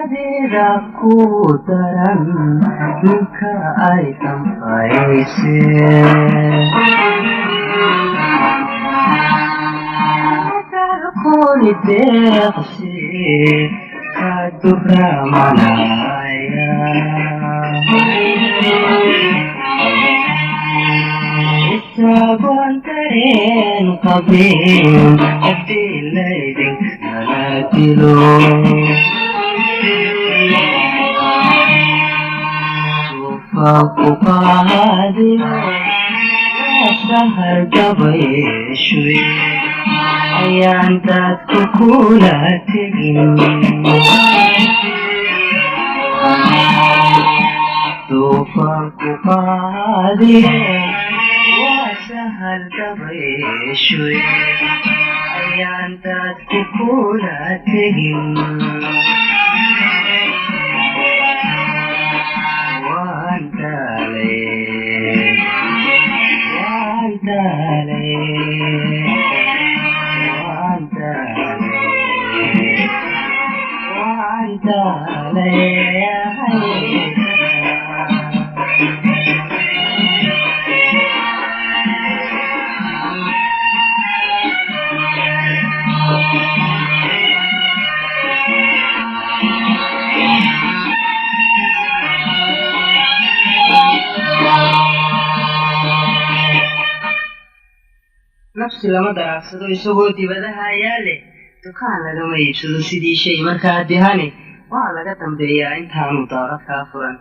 adida ku daran ninka ay dambayse darkoni deeqsi ka duramanaya isagoon dareen qabin hadii laydin kala dilo فقادي سهر قبيشوي أيان تكولاتين توفاق قادي وسهر قبيشوي أيان تكولاتين nafsi lama daracsado isagoo dibadaha yaale dukaan lagama iibsado sidii shay markaa dihani waa laga dambeeyaa intaanu daaqad kaa furan